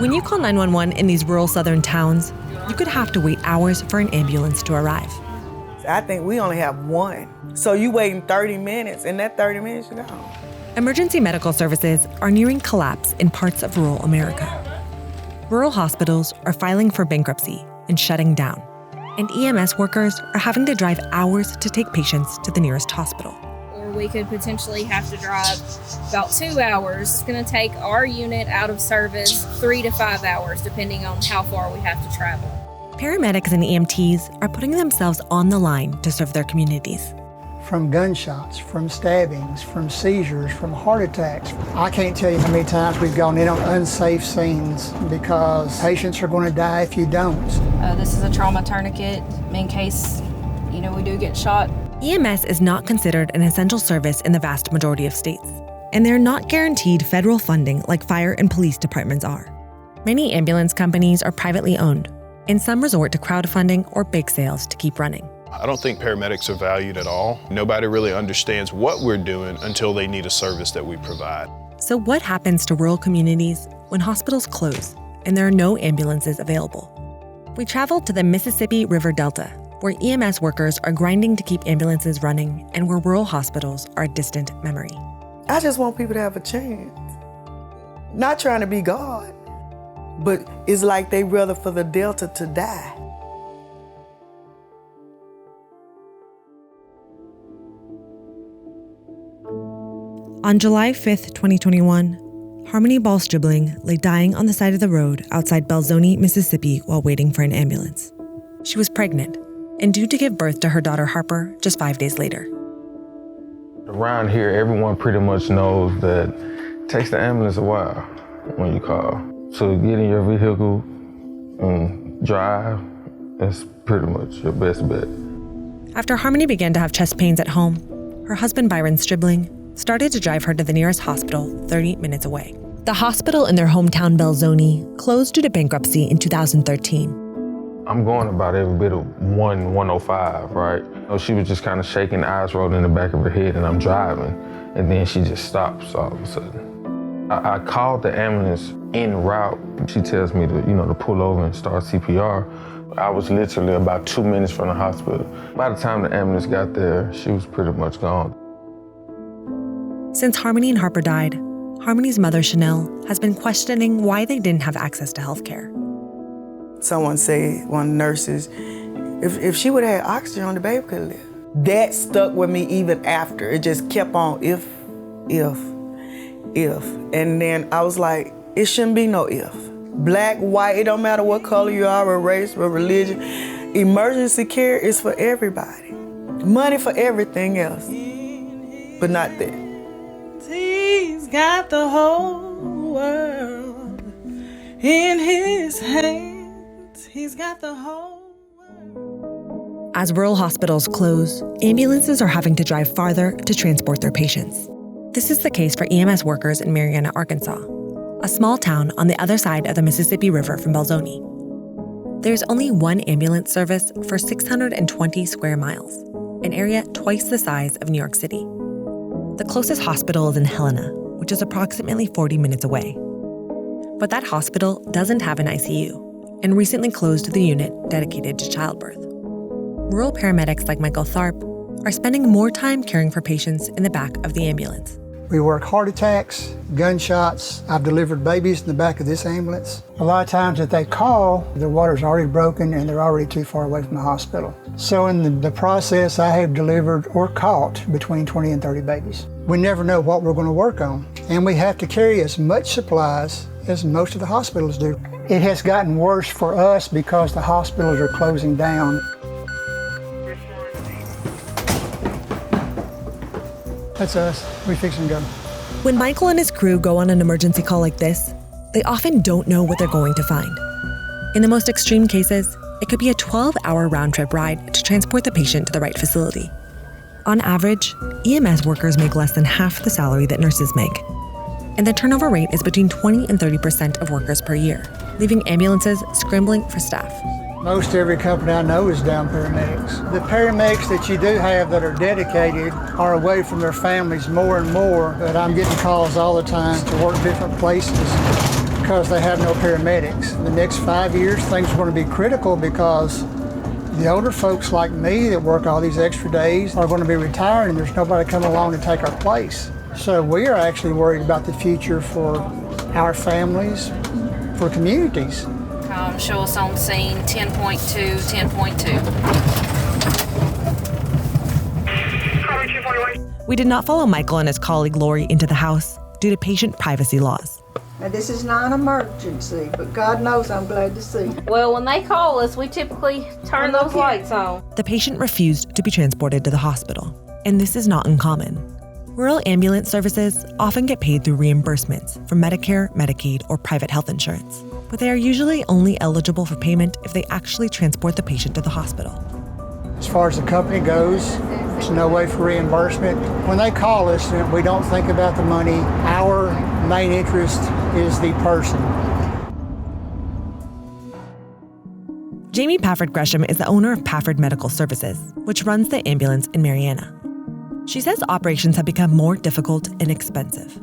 When you call 911 in these rural southern towns, you could have to wait hours for an ambulance to arrive. I think we only have one. So you waiting 30 minutes, and that 30 minutes you're gone. Emergency medical services are nearing collapse in parts of rural America. Rural hospitals are filing for bankruptcy and shutting down, and EMS workers are having to drive hours to take patients to the nearest hospital. Or we could potentially have to drive about 2 hours. It's going to take our unit out of service 3 to 5 hours, depending on how far we have to travel. Paramedics and EMTs are putting themselves on the line to serve their communities. From gunshots, from stabbings, from seizures, from heart attacks. I can't tell you how many times we've gone in on unsafe scenes because patients are going to die if you don't. This is a trauma tourniquet in case, we do get shot. EMS is not considered an essential service in the vast majority of states, and they're not guaranteed federal funding like fire and police departments are. Many ambulance companies are privately owned, and some resort to crowdfunding or big sales to keep running. I don't think paramedics are valued at all. Nobody really understands what we're doing until they need a service that we provide. So what happens to rural communities when hospitals close and there are no ambulances available? We traveled to the Mississippi River Delta, where EMS workers are grinding to keep ambulances running and where rural hospitals are a distant memory. I just want people to have a chance. Not trying to be God, but it's like they rather for the Delta to die. On July 5th, 2021, Harmony Ball Stribling lay dying on the side of the road outside Belzoni, Mississippi while waiting for an ambulance. She was pregnant and due to give birth to her daughter Harper just 5 days later. Around here, everyone pretty much knows that it takes the ambulance a while when you call. So get in your vehicle and drive, that's pretty much your best bet. After Harmony began to have chest pains at home, her husband Byron Stribling started to drive her to the nearest hospital 30 minutes away. The hospital in their hometown Belzoni closed due to bankruptcy in 2013. I'm going about every bit of 105, right? She was just kind of shaking, eyes rolled in the back of her head, and I'm driving, and then she just stops all of a sudden. I called the ambulance en route. She tells me to pull over and start CPR. I was literally about 2 minutes from the hospital. By the time the ambulance got there, she was pretty much gone. Since Harmony and Harper died, Harmony's mother, Chanel, has been questioning why they didn't have access to health care. Someone said, one of the nurses, if she would have had oxygen on, the baby could live. That stuck with me even after. It just kept on if. And then I was like, it shouldn't be no if. Black, white, it don't matter what color you are, or race, or religion. Emergency care is for everybody. Money for everything else, but not that. He's got the whole world in his hands. He's got the whole world. As rural hospitals close, ambulances are having to drive farther to transport their patients. This is the case for EMS workers in Marianna, Arkansas, a small town on the other side of the Mississippi River from Belzoni. There's only one ambulance service for 620 square miles, an area twice the size of New York City. The closest hospital is in Helena, which is approximately 40 minutes away. But that hospital doesn't have an ICU and recently closed the unit dedicated to childbirth. Rural paramedics like Michael Tharp are spending more time caring for patients in the back of the ambulance. We work heart attacks, gunshots. I've delivered babies in the back of this ambulance. A lot of times if they call, the water's already broken and they're already too far away from the hospital. So in the process, I have delivered or caught between 20 and 30 babies. We never know what we're going to work on, and we have to carry as much supplies as most of the hospitals do. It has gotten worse for us because the hospitals are closing down. That's us. We fix and go. When Michael and his crew go on an emergency call like this, they often don't know what they're going to find. In the most extreme cases, it could be a 12-hour round-trip ride to transport the patient to the right facility. On average, EMS workers make less than half the salary that nurses make. And the turnover rate is between 20 and 30% of workers per year, leaving ambulances scrambling for staff. Most every company I know is down paramedics. The paramedics that you do have that are dedicated are away from their families more and more, but I'm getting calls all the time to work different places because they have no paramedics. In the next 5 years, things are going to be critical because the older folks like me that work all these extra days are going to be retiring and there's nobody coming along to take our place. So we are actually worried about the future for our families, for communities. Show us on scene 10.2, 10.2. We did not follow Michael and his colleague Lori into the house due to patient privacy laws. Now, this is not an emergency, but God knows I'm glad to see. Well, when they call us, we typically turn those lights on. The patient refused to be transported to the hospital, and this is not uncommon. Rural ambulance services often get paid through reimbursements from Medicare, Medicaid, or private health insurance, but they are usually only eligible for payment if they actually transport the patient to the hospital. As far as the company goes, there's no way for reimbursement. When they call us, we don't think about the money. Our main interest is the person. Jamie Pafford Gresham is the owner of Pafford Medical Services, which runs the ambulance in Marianna. She says operations have become more difficult and expensive.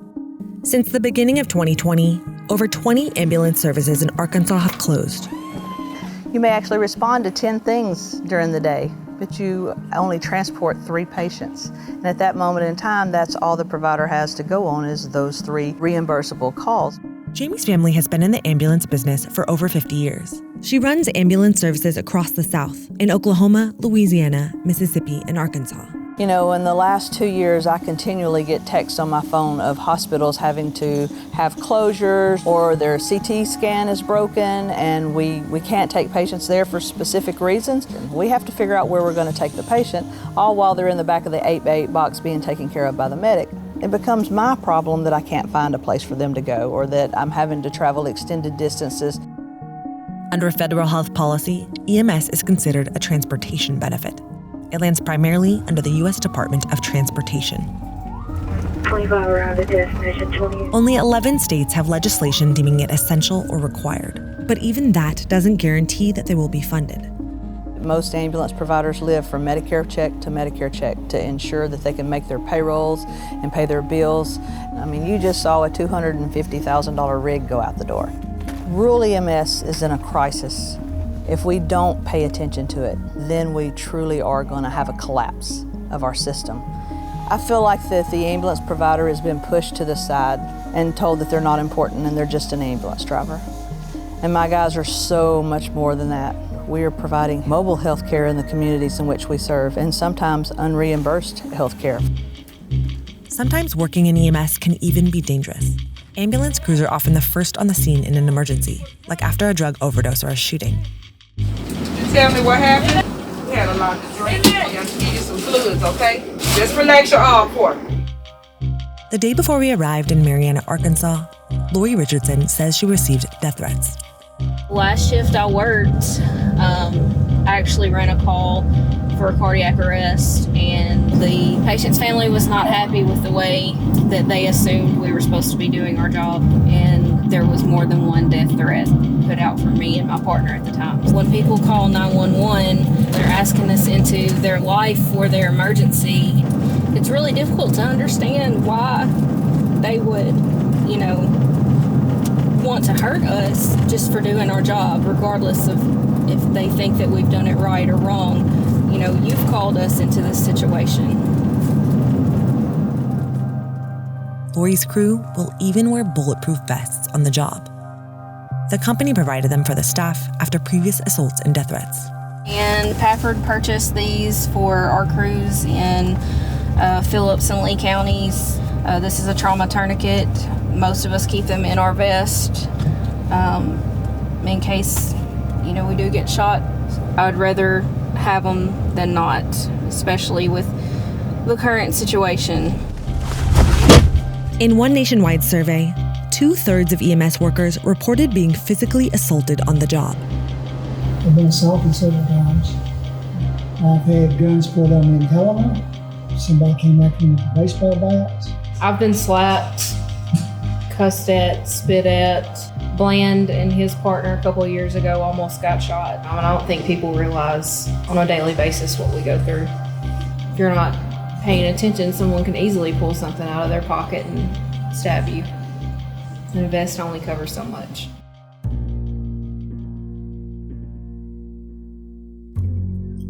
Since the beginning of 2020, over 20 ambulance services in Arkansas have closed. You may actually respond to 10 things during the day, but you only transport 3 patients. And at that moment in time, that's all the provider has to go on is those 3 reimbursable calls. Jamie's family has been in the ambulance business for over 50 years. She runs ambulance services across the South in Oklahoma, Louisiana, Mississippi, and Arkansas. You know, in the last 2 years, I continually get texts on my phone of hospitals having to have closures or their CT scan is broken and we can't take patients there for specific reasons. We have to figure out where we're going to take the patient, all while they're in the back of the 8x8 box being taken care of by the medic. It becomes my problem that I can't find a place for them to go or that I'm having to travel extended distances. Under federal health policy, EMS is considered a transportation benefit. It lands primarily under the U.S. Department of Transportation. 25 around the destination 20. Only 11 states have legislation deeming it essential or required, but even that doesn't guarantee that they will be funded. Most ambulance providers live from Medicare check to ensure that they can make their payrolls and pay their bills. I mean, you just saw a $250,000 rig go out the door. Rural EMS is in a crisis. If we don't pay attention to it, then we truly are going to have a collapse of our system. I feel like that the ambulance provider has been pushed to the side and told that they're not important and they're just an ambulance driver. And my guys are so much more than that. We are providing mobile health care in the communities in which we serve and sometimes unreimbursed health care. Sometimes working in EMS can even be dangerous. Ambulance crews are often the first on the scene in an emergency, like after a drug overdose or a shooting. Tell me what happened? We had a lot to drink. I'm going to give you some fluids, okay? Just relax your arm for me. The day before we arrived in Marianna, Arkansas, Lori Richardson says she received death threats. Last shift I worked, I actually ran a call for a cardiac arrest, and the patient's family was not happy with the way that they assumed we were supposed to be doing our job, and there was more than one death threat put out for me and my partner at the time. When people call 911, they're asking us into their life or their emergency. It's really difficult to understand why they would, want to hurt us just for doing our job, regardless of if they think that we've done it right or wrong. You've called us into this situation. Lori's crew will even wear bulletproof vests on the job. The company provided them for the staff after previous assaults and death threats. And Pafford purchased these for our crews in Phillips and Lee counties. This is a trauma tourniquet. Most of us keep them in our vest in case, we do get shot. I would rather have them than not, especially with the current situation. In one nationwide survey, 2/3 of EMS workers reported being physically assaulted on the job. I've been assaulted several times. I've had guns pulled on me in Helena. Somebody came after me with a baseball bat. I've been slapped, cussed at, spit at, Bland and his partner a couple of years ago almost got shot. I don't think people realize on a daily basis what we go through. If you're not paying attention, someone can easily pull something out of their pocket and stab you. And a vest only covers so much.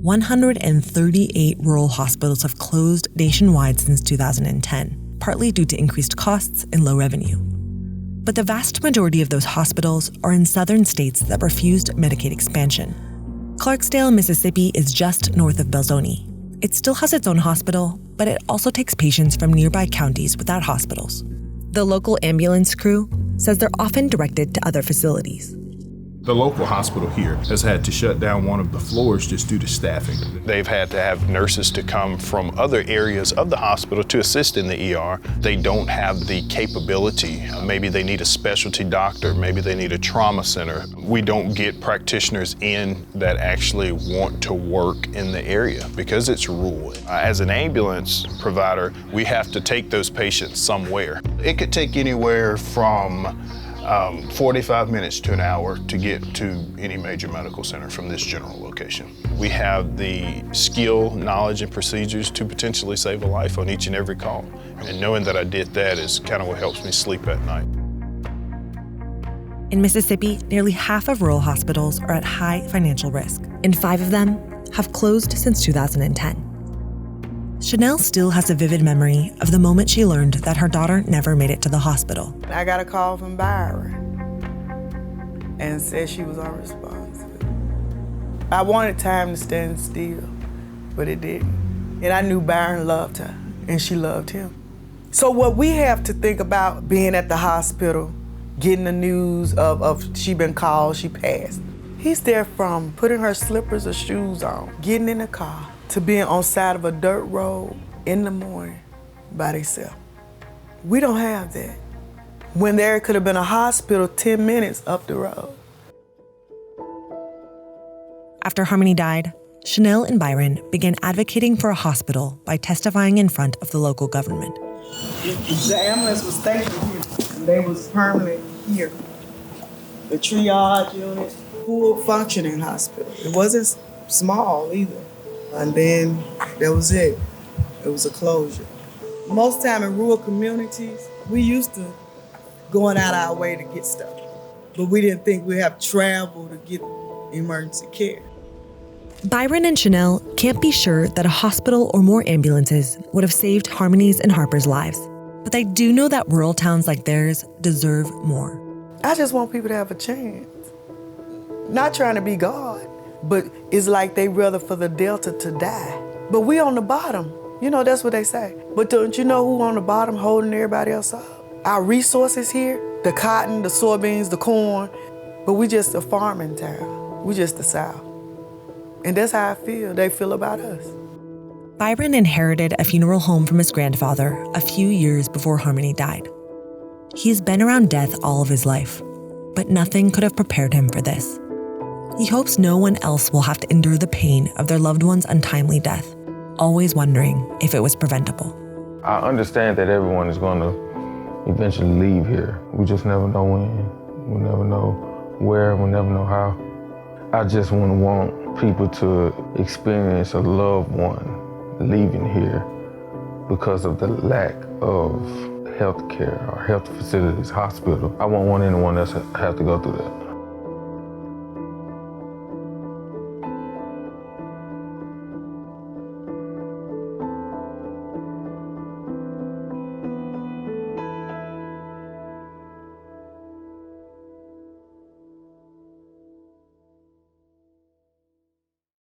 "138 rural hospitals have closed nationwide since 2010, partly due to increased costs and low revenue. But the vast majority of those hospitals are in southern states that refused Medicaid expansion. Clarksdale, Mississippi is just north of Belzoni. It still has its own hospital, but it also takes patients from nearby counties without hospitals. The local ambulance crew says they're often directed to other facilities. The local hospital here has had to shut down one of the floors just due to staffing. They've had to have nurses to come from other areas of the hospital to assist in the ER. They don't have the capability. Maybe they need a specialty doctor, maybe they need a trauma center. We don't get practitioners in that actually want to work in the area because it's rural. As an ambulance provider, we have to take those patients somewhere. It could take anywhere from 45 minutes to an hour to get to any major medical center from this general location. We have the skill, knowledge, and procedures to potentially save a life on each and every call. And knowing that I did that is kind of what helps me sleep at night. In Mississippi, nearly half of rural hospitals are at high financial risk, and 5 of them have closed since 2010. Chanel still has a vivid memory of the moment she learned that her daughter never made it to the hospital. I got a call from Byron and said she was unresponsive. I wanted time to stand still, but it didn't. And I knew Byron loved her, and she loved him. So what we have to think about being at the hospital, getting the news of she been called, she passed. He's there from putting her slippers or shoes on, getting in the car, to being on side of a dirt road in the morning by themselves. We don't have that. When there could have been a hospital 10 minutes up the road. After Harmony died, Chanel and Byron began advocating for a hospital by testifying in front of the local government. The ambulance was stationed here, and they was permanent here. The triage unit, full functioning hospital. It wasn't small either. And then that was it. It was a closure. Most time in rural communities, we used to going out our way to get stuff, but we didn't think we'd have travel to get emergency care. Byron and Chanel can't be sure that a hospital or more ambulances would have saved Harmony's and Harper's lives, but they do know that rural towns like theirs deserve more. I just want people to have a chance. Not trying to be God, but it's like they rather for the Delta to die. But we on the bottom. You know, that's what they say. But don't you know who on the bottom holding everybody else up? Our resources here, the cotton, the soybeans, the corn, but we just a farming town. We just the South. And that's how I feel. They feel about us. Byron inherited a funeral home from his grandfather a few years before Harmony died. He's been around death all of his life, but nothing could have prepared him for this. He hopes no one else will have to endure the pain of their loved one's untimely death, always wondering if it was preventable. I understand that everyone is going to eventually leave here. We just never know when. We'll never know where. We'll never know how. I just wouldn't want people to experience a loved one leaving here because of the lack of health care or health facilities, hospital. I won't want anyone else to have to go through that.